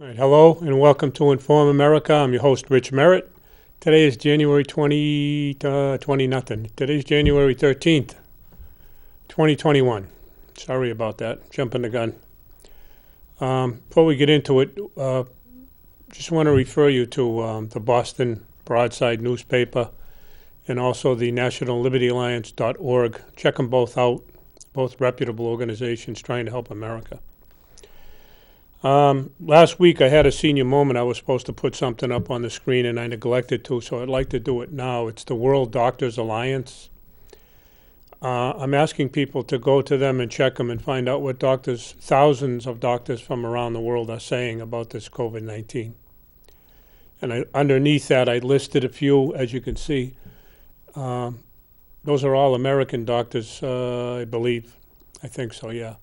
All right, hello and welcome to Inform America. I'm your host, Rich Merrett. Today is January 20 nothing. Today's January 13th, 2021. Sorry about that, jumping the gun. Before we get into it, just want to refer you to the Boston Broadside newspaper and also the nationallibertyalliance.org. Check them both out, both reputable organizations trying to help America. Last week I had a senior moment. I was supposed to put something up on the screen and I neglected to, so I'd like to do it now. It's the World Doctors Alliance. I'm asking people to go to them and check them and find out what doctors, thousands of doctors from around the world are saying about this COVID-19. And underneath that, I listed a few, as you can see. Those are all American doctors, I believe. I think so, yeah.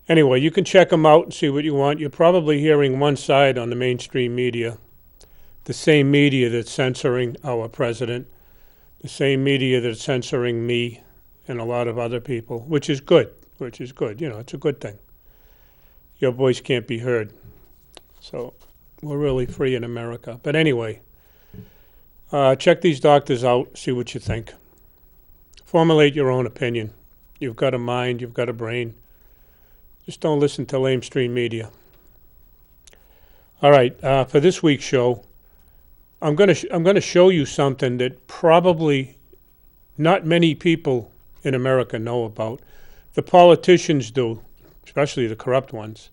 Anyway, you can check them out and see what you want. You're probably hearing one side on the mainstream media, the same media that's censoring our president, the same media that's censoring me and a lot of other people, which is good, You know, it's a good thing. Your voice can't be heard. So we're really free in America. But anyway, check these doctors out, see what you think. Formulate your own opinion. You've got a mind, you've got a brain. Just don't listen to lamestream media. All right, for this week's show, I'm going to show you something that probably not many people in America know about. The politicians do, especially the corrupt ones.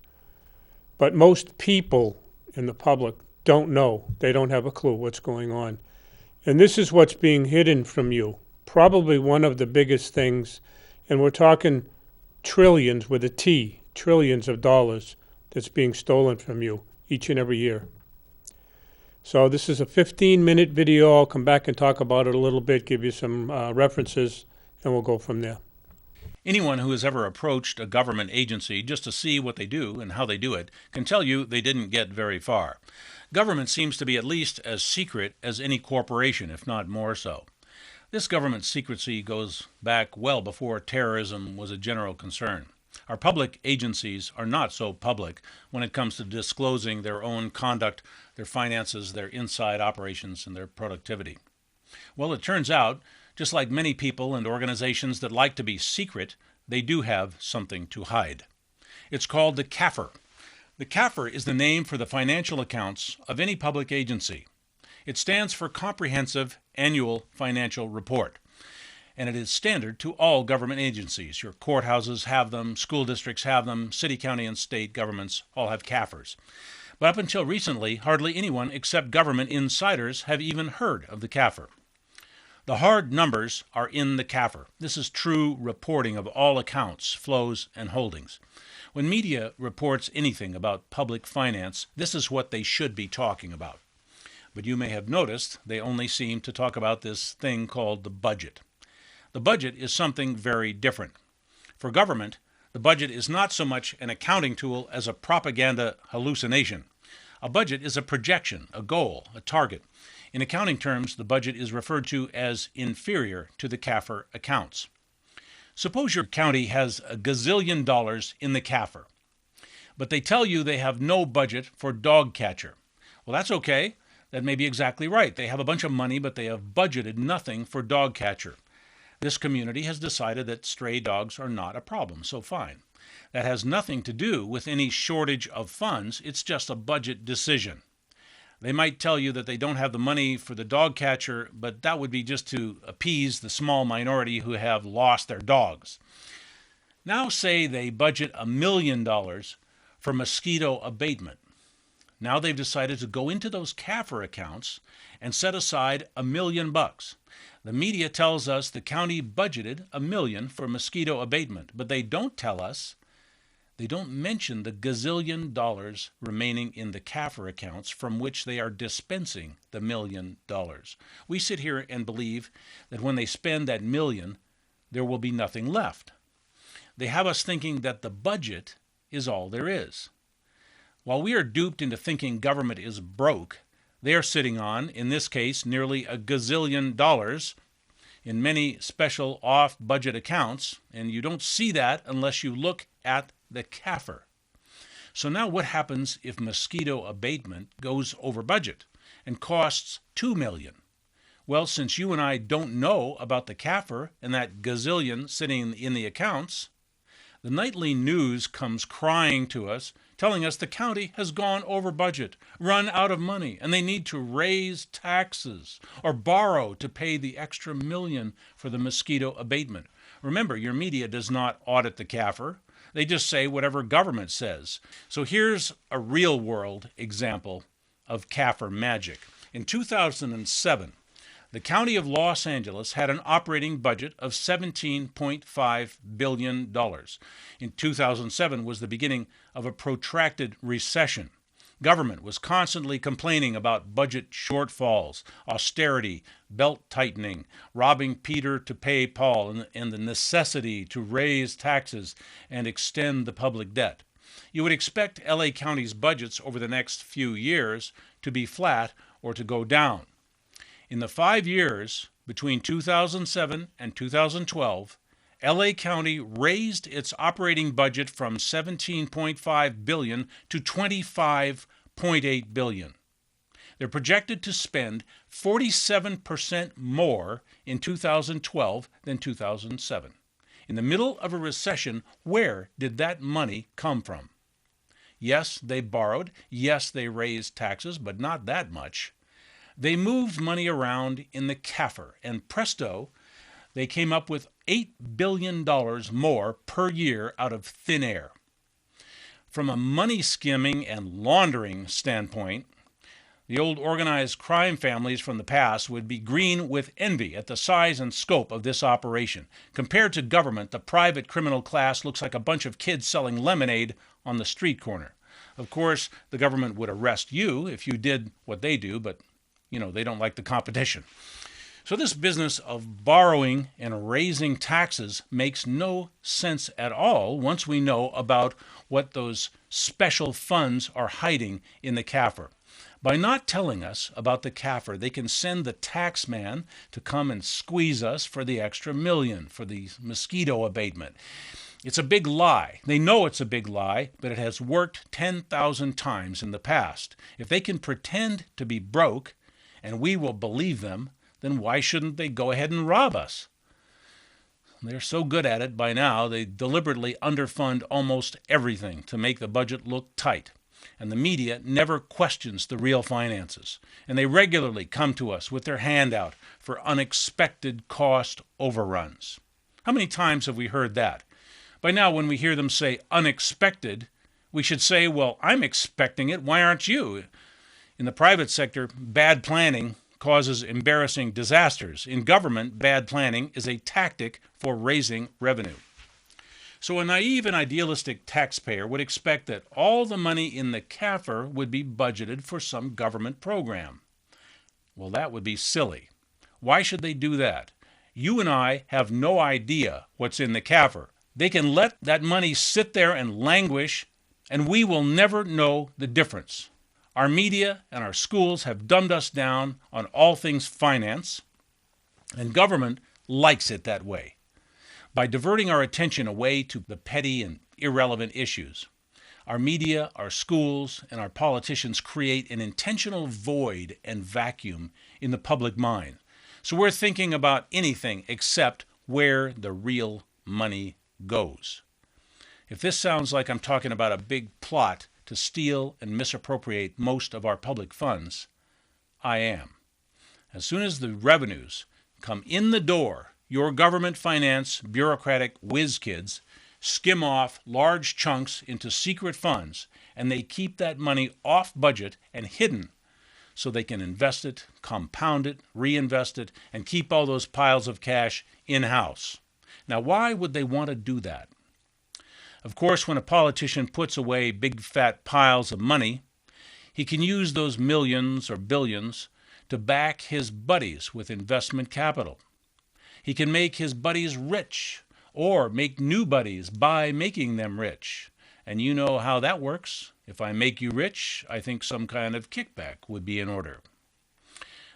But most people in the public don't know. They don't have a clue what's going on. And this is what's being hidden from you. Probably one of the biggest things, and we're talking trillions with a T, trillions of dollars that's being stolen from you each and every year. So this is a 15-minute video. I'll come back and talk about it a little bit, give you some references, and we'll go from there. Anyone who has ever approached a government agency just to see what they do and how they do it can tell you they didn't get very far. Government seems to be at least as secret as any corporation, if not more so. This government secrecy goes back well before terrorism was a general concern. Our public agencies are not so public when it comes to disclosing their own conduct, their finances, their inside operations, and their productivity. Well, it turns out, just like many people and organizations that like to be secret, they do have something to hide. It's called the CAFR. The CAFR is the name for the financial accounts of any public agency. It stands for Comprehensive Annual Financial Report, and it is standard to all government agencies. Your courthouses have them, school districts have them, city, county, and state governments all have CAFRs. But up until recently, hardly anyone except government insiders have even heard of the CAFR. The hard numbers are in the CAFR. This is true reporting of all accounts, flows, and holdings. When media reports anything about public finance, this is what they should be talking about. But you may have noticed they only seem to talk about this thing called the budget. The budget is something very different. For government, the budget is not so much an accounting tool as a propaganda hallucination. A budget is a projection, a goal, a target. In accounting terms, the budget is referred to as inferior to the CAFR accounts. Suppose your county has a gazillion dollars in the CAFR, but they tell you they have no budget for dog catcher. Well, that's okay. That may be exactly right. They have a bunch of money, but they have budgeted nothing for dog catcher. This community has decided that stray dogs are not a problem, so fine. That has nothing to do with any shortage of funds. It's just a budget decision. They might tell you that they don't have the money for the dog catcher, but that would be just to appease the small minority who have lost their dogs. Now say they budget $1 million for mosquito abatement. Now they've decided to go into those CAFR accounts and set aside $1 million. The media tells us the county budgeted $1 million for mosquito abatement, but they don't tell us, they don't mention the gazillion dollars remaining in the CAFR accounts from which they are dispensing the $1 million. We sit here and believe that when they spend that million, there will be nothing left. They have us thinking that the budget is all there is. While we are duped into thinking government is broke, they are sitting on, in this case, nearly $1 gazillion in many special off-budget accounts, and you don't see that unless you look at the CAFR. So now what happens if mosquito abatement goes over budget and costs $2 million? Well, since you and I don't know about the CAFR and that gazillion sitting in the accounts, the nightly news comes crying to us, telling us the county has gone over budget, run out of money, and they need to raise taxes or borrow to pay the extra million for the mosquito abatement. Remember, your media does not audit the CAFR. They just say whatever government says. So here's a real-world example of CAFR magic. In 2007, the County of Los Angeles had an operating budget of $17.5 billion. In 2007 was the beginning of a protracted recession. Government was constantly complaining about budget shortfalls, austerity, belt tightening, robbing Peter to pay Paul, and the necessity to raise taxes and extend the public debt. You would expect LA County's budgets over the next few years to be flat or to go down. In the 5 years between 2007 and 2012, LA County raised its operating budget from $17.5 billion to $25.8 billion. They're projected to spend 47% more in 2012 than 2007. In the middle of a recession, where did that money come from? Yes, they borrowed. Yes, they raised taxes, but not that much. They moved money around in the CAFR, and presto, they came up with $8 billion more per year out of thin air. From a money skimming and laundering standpoint, the old organized crime families from the past would be green with envy at the size and scope of this operation. Compared to government, the private criminal class looks like a bunch of kids selling lemonade on the street corner. Of course, the government would arrest you if you did what they do, but they don't like the competition. So this business of borrowing and raising taxes makes no sense at all once we know about what those special funds are hiding in the CAFR. By not telling us about the CAFR, they can send the tax man to come and squeeze us for the extra million for the mosquito abatement. It's a big lie. They know it's a big lie, but it has worked 10,000 times in the past. If they can pretend to be broke, and we will believe them, then why shouldn't they go ahead and rob us? They're so good at it by now, they deliberately underfund almost everything to make the budget look tight. And the media never questions the real finances. And they regularly come to us with their hand out for unexpected cost overruns. How many times have we heard that? By now, when we hear them say unexpected, we should say, well, I'm expecting it. Why aren't you? In the private sector, bad planning causes embarrassing disasters. In government, bad planning is a tactic for raising revenue. So a naive and idealistic taxpayer would expect that all the money in the CAFR would be budgeted for some government program. Well, that would be silly. Why should they do that? You and I have no idea what's in the CAFR. They can let that money sit there and languish, and we will never know the difference. Our media and our schools have dumbed us down on all things finance, and government likes it that way. By diverting our attention away to the petty and irrelevant issues, our media, our schools, and our politicians create an intentional void and vacuum in the public mind. So we're thinking about anything except where the real money goes. If this sounds like I'm talking about a big plot to steal and misappropriate most of our public funds, I am. As soon as the revenues come in the door, your government finance bureaucratic whiz kids skim off large chunks into secret funds, and they keep that money off budget and hidden so they can invest it, compound it, reinvest it, and keep all those piles of cash in-house. Now, why would they want to do that? Of course, when a politician puts away big fat piles of money, he can use those millions or billions to back his buddies with investment capital. He can make his buddies rich or make new buddies by making them rich. And you know how that works. If I make you rich, I think some kind of kickback would be in order.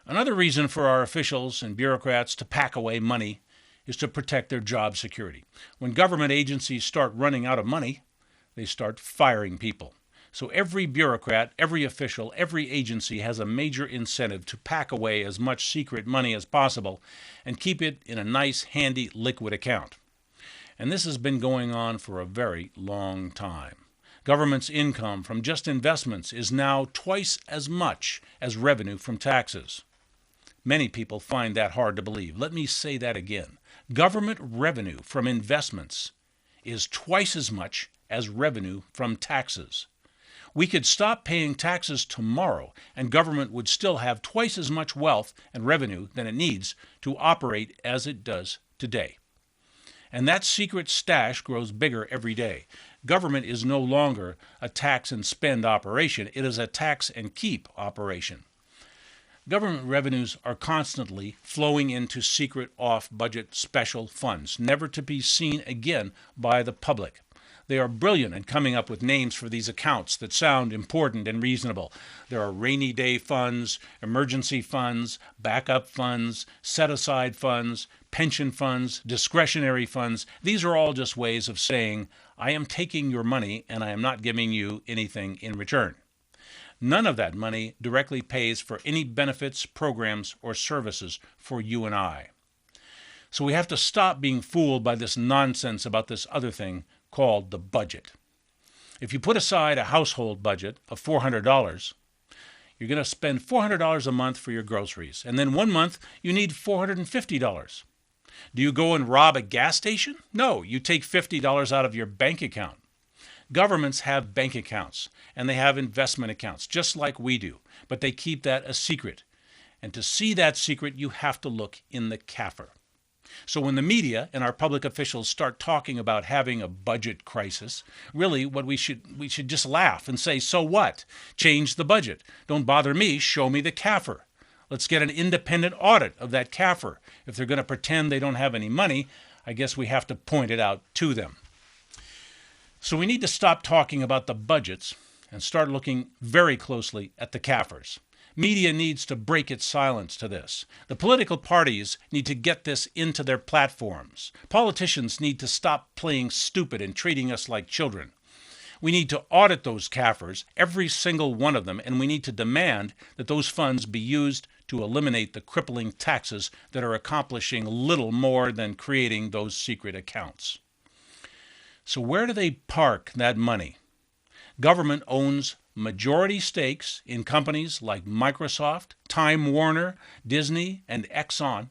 Another reason for our officials and bureaucrats to pack away money is to protect their job security. When government agencies start running out of money, they start firing people. So every bureaucrat, every official, every agency has a major incentive to pack away as much secret money as possible and keep it in a nice, handy, liquid account. And this has been going on for a very long time. Government's income from just investments is now twice as much as revenue from taxes. Many people find that hard to believe. Let me say that again. Government revenue from investments is twice as much as revenue from taxes. We could stop paying taxes tomorrow, and government would still have twice as much wealth and revenue than it needs to operate as it does today. And that secret stash grows bigger every day. Government is no longer a tax and spend operation. It is a tax and keep operation. Government revenues are constantly flowing into secret off-budget special funds, never to be seen again by the public. They are brilliant in coming up with names for these accounts that sound important and reasonable. There are rainy day funds, emergency funds, backup funds, set-aside funds, pension funds, discretionary funds. These are all just ways of saying, I am taking your money and I am not giving you anything in return. None of that money directly pays for any benefits, programs, or services for you and I. So we have to stop being fooled by this nonsense about this other thing called the budget. If you put aside a household budget of $400, you're going to spend $400 a month for your groceries, and then one month you need $450. Do you go and rob a gas station? No, you take $50 out of your bank account. Governments have bank accounts, and they have investment accounts, just like we do, but they keep that a secret. And to see that secret, you have to look in the CAFR. So when the media and our public officials start talking about having a budget crisis, really what we should just laugh and say, so what? Change the budget. Don't bother me, show me the CAFR. Let's get an independent audit of that CAFR. If they're going to pretend they don't have any money, I guess we have to point it out to them. So we need to stop talking about the budgets and start looking very closely at the CAFRs. Media needs to break its silence to this. The political parties need to get this into their platforms. Politicians need to stop playing stupid and treating us like children. We need to audit those CAFRs, every single one of them, and we need to demand that those funds be used to eliminate the crippling taxes that are accomplishing little more than creating those secret accounts. So where do they park that money? Government owns majority stakes in companies like Microsoft, Time Warner, Disney, and Exxon.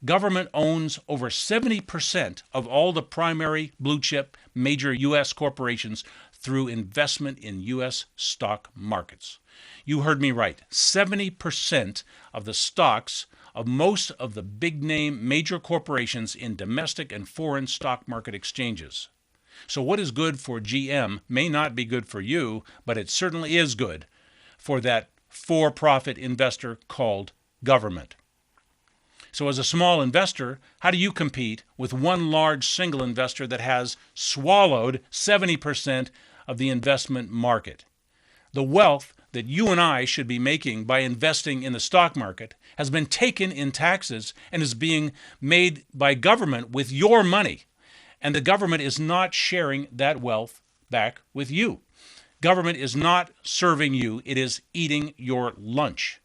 Government owns over 70% of all the primary blue-chip major U.S. corporations through investment in U.S. stock markets. You heard me right. 70% of the stocks of most of the big-name major corporations in domestic and foreign stock market exchanges. So what is good for GM may not be good for you, but it certainly is good for that for-profit investor called government. So as a small investor, how do you compete with one large single investor that has swallowed 70% of the investment market? The wealth that you and I should be making by investing in the stock market has been taken in taxes and is being made by government with your money. And the government is not sharing that wealth back with you. Government is not serving you, it is eating your lunch.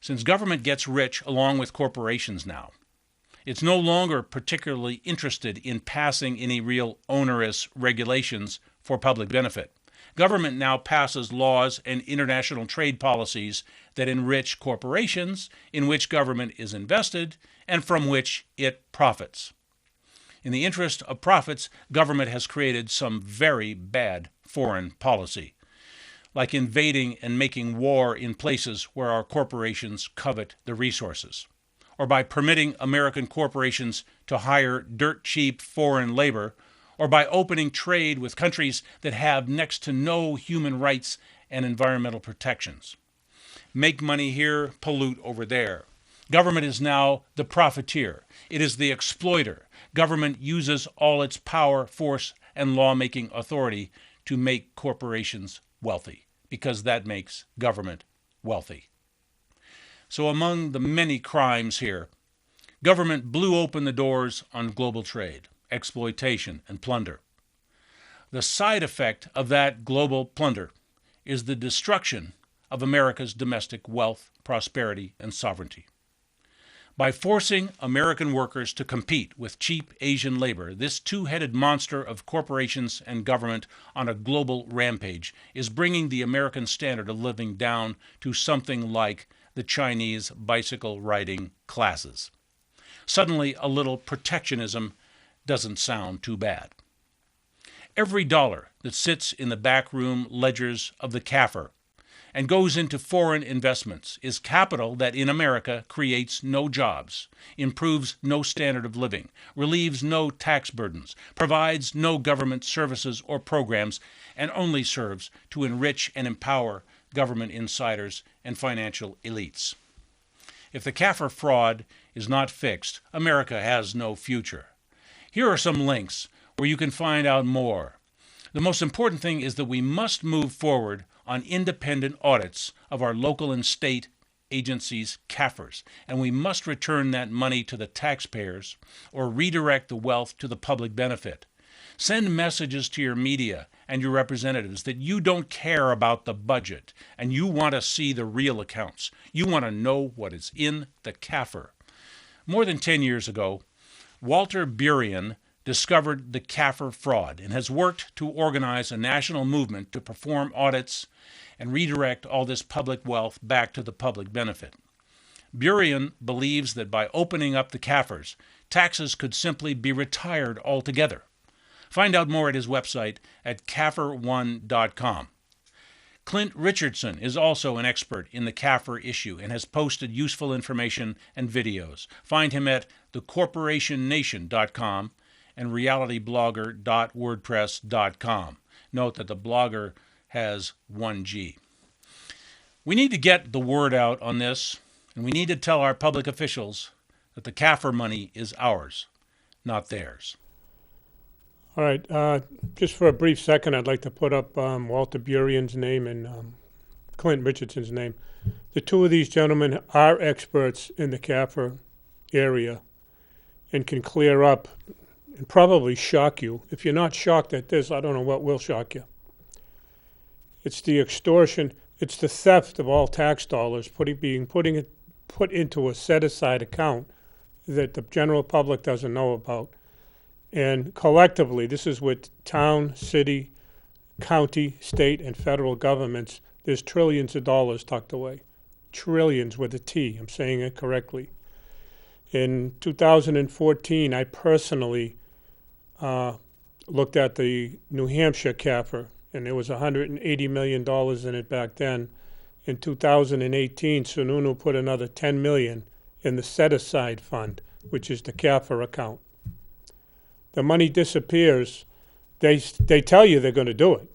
Since government gets rich along with corporations now, it's no longer particularly interested in passing any real onerous regulations for public benefit. Government now passes laws and international trade policies that enrich corporations in which government is invested and from which it profits. In the interest of profits, government has created some very bad foreign policy, like invading and making war in places where our corporations covet the resources, or by permitting American corporations to hire dirt-cheap foreign labor, or by opening trade with countries that have next to no human rights and environmental protections. Make money here, pollute over there. Government is now the profiteer. It is the exploiter. Government uses all its power, force, and lawmaking authority to make corporations wealthy, because that makes government wealthy. So among the many crimes here, government blew open the doors on global trade, exploitation, and plunder. The side effect of that global plunder is the destruction of America's domestic wealth, prosperity, and sovereignty. By forcing American workers to compete with cheap Asian labor, this two-headed monster of corporations and government on a global rampage is bringing the American standard of living down to something like the Chinese bicycle-riding classes. Suddenly, a little protectionism doesn't sound too bad. Every dollar that sits in the backroom ledgers of the CAFR and goes into foreign investments is capital that in America creates no jobs, improves no standard of living, relieves no tax burdens, provides no government services or programs, and only serves to enrich and empower government insiders and financial elites. If the CAFR fraud is not fixed, America has no future. Here are some links where you can find out more. The most important thing is that we must move forward on independent audits of our local and state agencies' CAFRs, and we must return that money to the taxpayers or redirect the wealth to the public benefit. Send messages to your media and your representatives that you don't care about the budget and you want to see the real accounts. You want to know what is in the CAFR. More than 10 years ago, Walter Burien discovered the CAFR fraud and has worked to organize a national movement to perform audits and redirect all this public wealth back to the public benefit. Burien believes that by opening up the CAFRs, taxes could simply be retired altogether. Find out more at his website at CAFR1.com. Clint Richardson is also an expert in the CAFR issue and has posted useful information and videos. Find him at thecorporationnation.com and realityblogger.wordpress.com. Note that the blogger has 1G. We need to get the word out on this, and we need to tell our public officials that the CAFR money is ours, not theirs. All right, just for a brief second, I'd like to put up Walter Burien's name and Clint Richardson's name. The two of these gentlemen are experts in the CAFR area and can clear up and probably shock you. If you're not shocked at this, I don't know what will shock you. It's the extortion, it's the theft of all tax dollars put into a set-aside account that the general public doesn't know about. And collectively, this is with town, city, county, state, and federal governments, there's trillions of dollars tucked away. Trillions with a T, I'm saying it correctly. In 2014, I personally looked at the New Hampshire CAFR, and there was $180 million in it back then. In 2018, Sununu put another $10 million in the set-aside fund, which is the CAFR account. The money disappears. They tell you they're going to do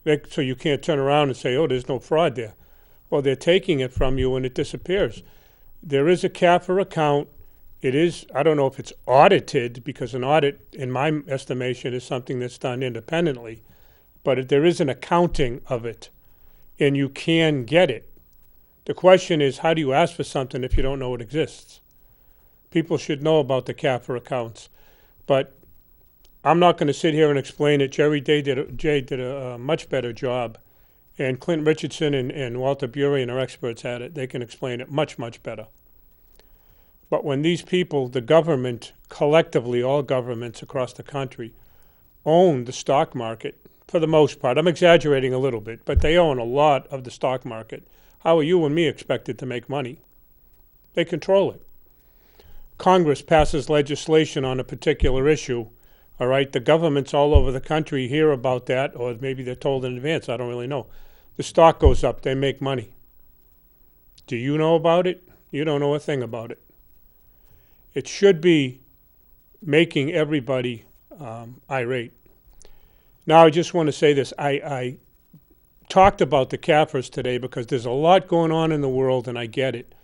it. So you can't turn around and say, oh, there's no fraud there. Well, they're taking it from you and it disappears. There is a CAFR account. It is, I don't know if it's audited, because an audit, in my estimation, is something that's done independently. But there is an accounting of it, and you can get it. The question is, how do you ask for something if you don't know it exists? People should know about the CAFR accounts. But I'm not going to sit here and explain it. Jay did a much better job. And Clint Richardson and Walter Burien are experts at it. They can explain it much, much better. But when these people, the government, collectively, all governments across the country, own the stock market, for the most part, I'm exaggerating a little bit, but they own a lot of the stock market. How are you and me expected to make money? They control it. Congress passes legislation on a particular issue, all right? The governments all over the country hear about that, or maybe they're told in advance, I don't really know. The stock goes up, they make money. Do you know about it? You don't know a thing about it. It should be making everybody irate. Now, I just want to say this. I talked about the CAFRs today because there's a lot going on in the world, and I get it.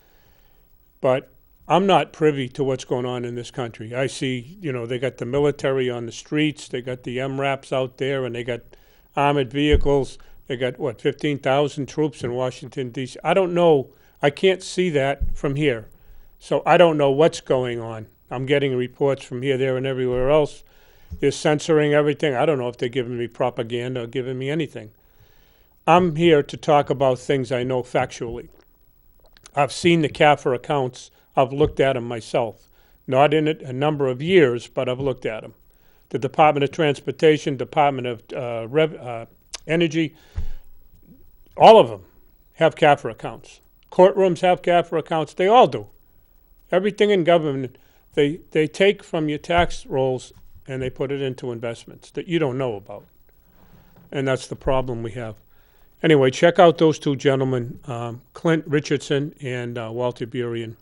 But I'm not privy to what's going on in this country. I see, they got the military on the streets, they got the MRAPs out there, and they got armored vehicles. They got, 15,000 troops in Washington, D.C. I don't know. I can't see that from here. So I don't know what's going on. I'm getting reports from here, there, and everywhere else. They're censoring everything. I don't know if they're giving me propaganda or giving me anything. I'm here to talk about things I know factually. I've seen the CAFR accounts. I've looked at them myself. Not in a number of years, but I've looked at them. The Department of Transportation, Department of Energy, all of them have CAFR accounts. Courtrooms have CAFR accounts. They all do. Everything in government, they take from your tax rolls and they put it into investments that you don't know about. And that's the problem we have. Anyway, check out those two gentlemen, Clint Richardson and Walter Burien.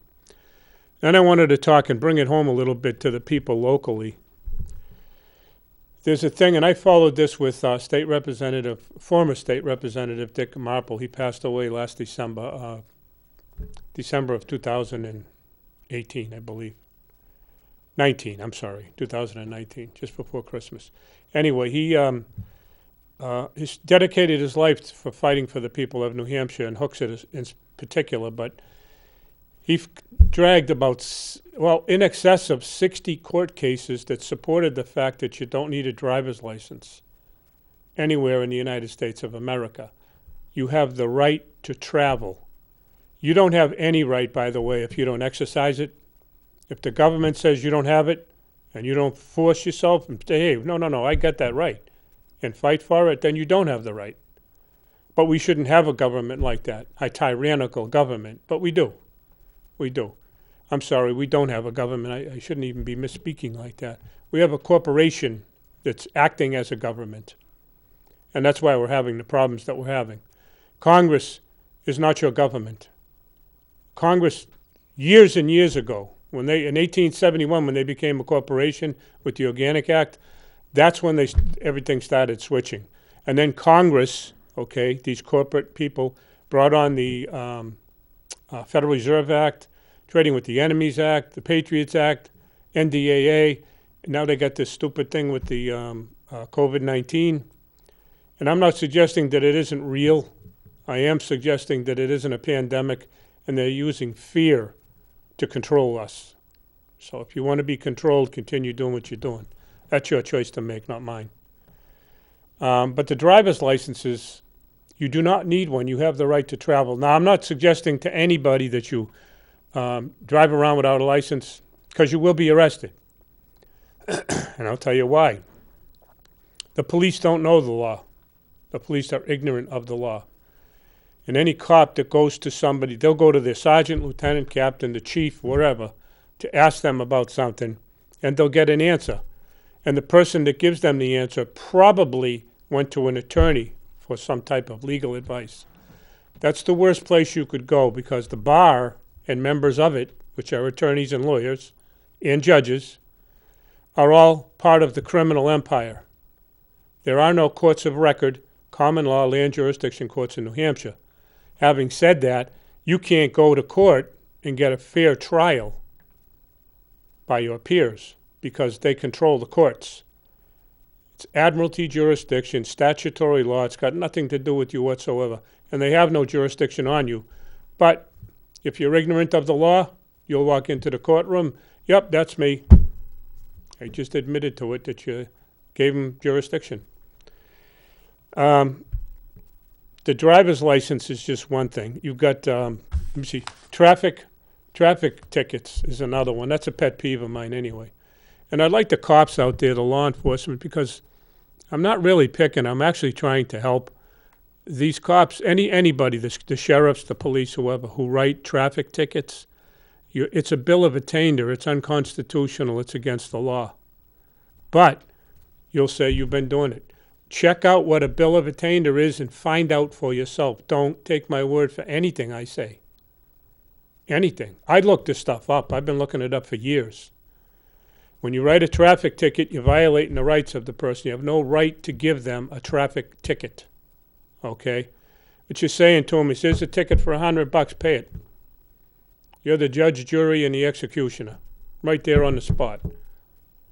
Then I wanted to talk and bring it home a little bit to the people locally. There's a thing, and I followed this with former state representative Dick Marple. He passed away last December, December of 2018, I believe. 2019, just before Christmas. Anyway, he's dedicated his life for fighting for the people of New Hampshire and Hooksett in particular, but he dragged in excess of 60 court cases that supported the fact that you don't need a driver's license anywhere in the United States of America. You have the right to travel. You don't have any right, by the way, if you don't exercise it. If the government says you don't have it and you don't force yourself and say, hey, no, I got that right, and fight for it, then you don't have the right. But we shouldn't have a government like that, a tyrannical government, but we do. We do. I'm sorry, we don't have a government. I shouldn't even be misspeaking like that. We have a corporation that's acting as a government. And that's why we're having the problems that we're having. Congress is not your government. Congress, years and years ago, in 1871, when they became a corporation with the Organic Act, that's when everything started switching. And then Congress, these corporate people, brought on the Federal Reserve Act, Trading with the Enemies Act, the Patriots Act, NDAA. And now they got this stupid thing with the COVID-19. And I'm not suggesting that it isn't real. I am suggesting that it isn't a pandemic, and they're using fear to control us. So if you want to be controlled, continue doing what you're doing. That's your choice to make, not mine. But the driver's licenses, you do not need one. You have the right to travel. Now, I'm not suggesting to anybody that you drive around without a license, because you will be arrested. And I'll tell you why. The police don't know the law. The police are ignorant of the law. And any cop that goes to somebody, they'll go to their sergeant, lieutenant, captain, the chief, wherever, to ask them about something, and they'll get an answer. And the person that gives them the answer probably went to an attorney for some type of legal advice. That's the worst place you could go, because the bar and members of it, which are attorneys and lawyers and judges, are all part of the criminal empire. There are no courts of record, common law, land jurisdiction courts in New Hampshire. Having said that, you can't go to court and get a fair trial by your peers, because they control the courts. It's admiralty jurisdiction, statutory law. It's got nothing to do with you whatsoever, and they have no jurisdiction on you. But if you're ignorant of the law, you'll walk into the courtroom. Yep, that's me. I just admitted to it that you gave them jurisdiction. The driver's license is just one thing. You've got, let me see, traffic tickets is another one. That's a pet peeve of mine anyway. And I'd like the cops out there, the law enforcement, because I'm not really picking. I'm actually trying to help these cops, anybody, the sheriffs, the police, whoever, who write traffic tickets. It's a bill of attainder. It's unconstitutional. It's against the law. But you'll say you've been doing it. Check out what a bill of attainder is and find out for yourself. Don't take my word for anything I say. Anything. I looked this stuff up. I've been looking it up for years. When you write a traffic ticket, you're violating the rights of the person. You have no right to give them a traffic ticket. Okay? What you're saying to them is, here's a ticket for $100, pay it. You're the judge, jury, and the executioner, right there on the spot.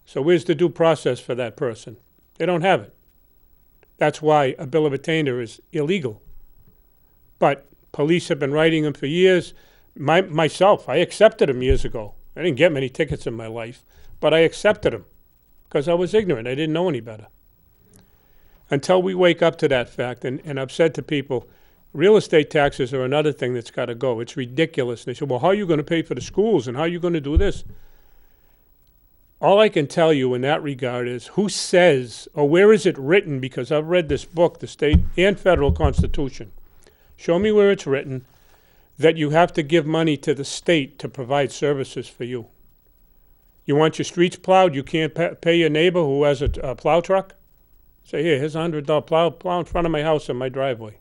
So where's the due process for that person? They don't have it. That's why a bill of attainder is illegal. But police have been writing them for years. Myself, I accepted them years ago. I didn't get many tickets in my life, but I accepted them because I was ignorant. I didn't know any better. Until we wake up to that fact, and I've said to people, real estate taxes are another thing that's got to go. It's ridiculous. And they say, well, how are you going to pay for the schools and how are you going to do this? All I can tell you in that regard is who says, or where is it written, because I've read this book, the state and federal constitution. Show me where it's written that you have to give money to the state to provide services for you. You want your streets plowed, you can't pay your neighbor who has a plow truck? Say, here, here's $100 plow in front of my house in my driveway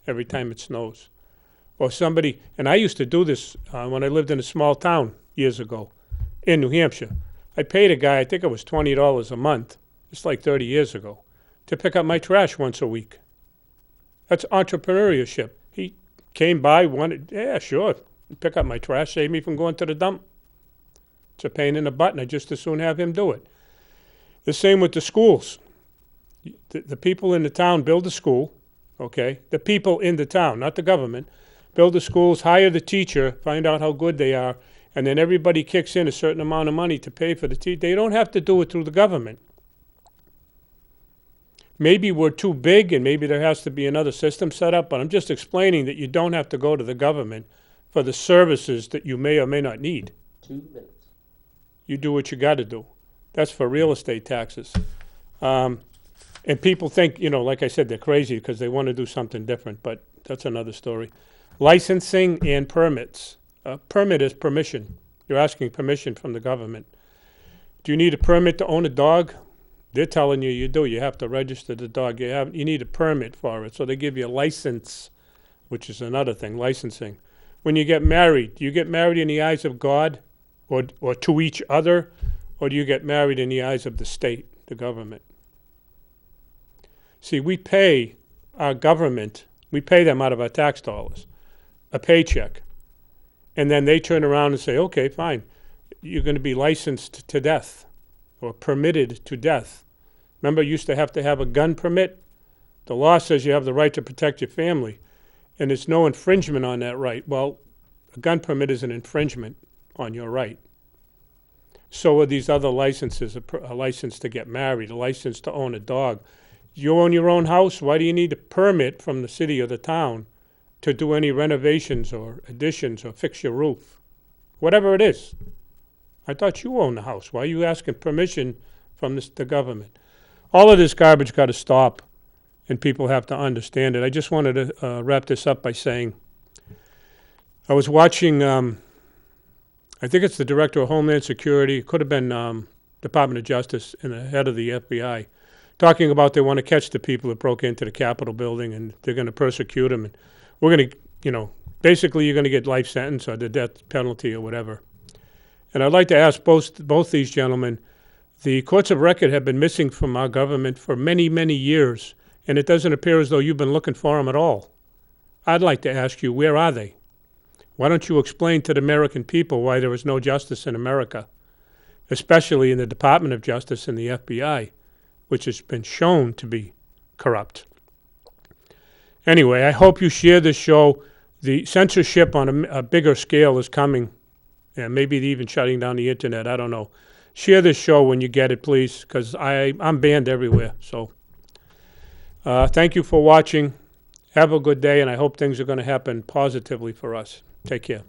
every time it snows. Or somebody, and I used to do this when I lived in a small town years ago in New Hampshire. I paid a guy, I think it was $20 a month, just like 30 years ago, to pick up my trash once a week. That's entrepreneurship. He came by, wanted, yeah, sure, pick up my trash, save me from going to the dump. It's a pain in the butt, and I'd just as soon have him do it. The same with the schools. The people in the town build a school, okay? The people in the town, not the government, build the schools, hire the teacher, find out how good they are, and then everybody kicks in a certain amount of money to pay for the teacher. They don't have to do it through the government. Maybe we're too big and maybe there has to be another system set up, but I'm just explaining that you don't have to go to the government for the services that you may or may not need. 2 minutes. You do what you got to do. That's for real estate taxes. And people think, like I said, they're crazy because they want to do something different, but that's another story. Licensing and permits. Permit is permission. You're asking permission from the government. Do you need a permit to own a dog? They're telling you you do. You have to register the dog. You need a permit for it. So they give you a license, which is another thing, licensing. When you get married, do you get married in the eyes of God or to each other, or do you get married in the eyes of the state, the government? See, we pay our government, we pay them out of our tax dollars, a paycheck. And then they turn around and say, okay, fine, you're going to be licensed to death or permitted to death. Remember, you used to have a gun permit? The law says you have the right to protect your family, and there's no infringement on that right. Well, a gun permit is an infringement on your right. So are these other licenses, a license to get married, a license to own a dog. You own your own house, why do you need a permit from the city or the town to do any renovations or additions or fix your roof? Whatever it is. I thought you owned the house. Why are you asking permission from the government? All of this garbage got to stop, and people have to understand it. I just wanted to wrap this up by saying, I was watching, I think it's the Director of Homeland Security, it could have been Department of Justice and the head of the FBI, talking about they want to catch the people that broke into the Capitol building and they're going to persecute them. And we're going to, basically you're going to get life sentence or the death penalty or whatever. And I'd like to ask both these gentlemen, the courts of record have been missing from our government for many, many years, and it doesn't appear as though you've been looking for them at all. I'd like to ask you, where are they? Why don't you explain to the American people why there is no justice in America, especially in the Department of Justice and the FBI, which has been shown to be corrupt. Anyway, I hope you share this show. The censorship on a bigger scale is coming, and maybe even shutting down the internet. I don't know. Share this show when you get it, please, because I'm banned everywhere. So thank you for watching. Have a good day, and I hope things are going to happen positively for us. Take care.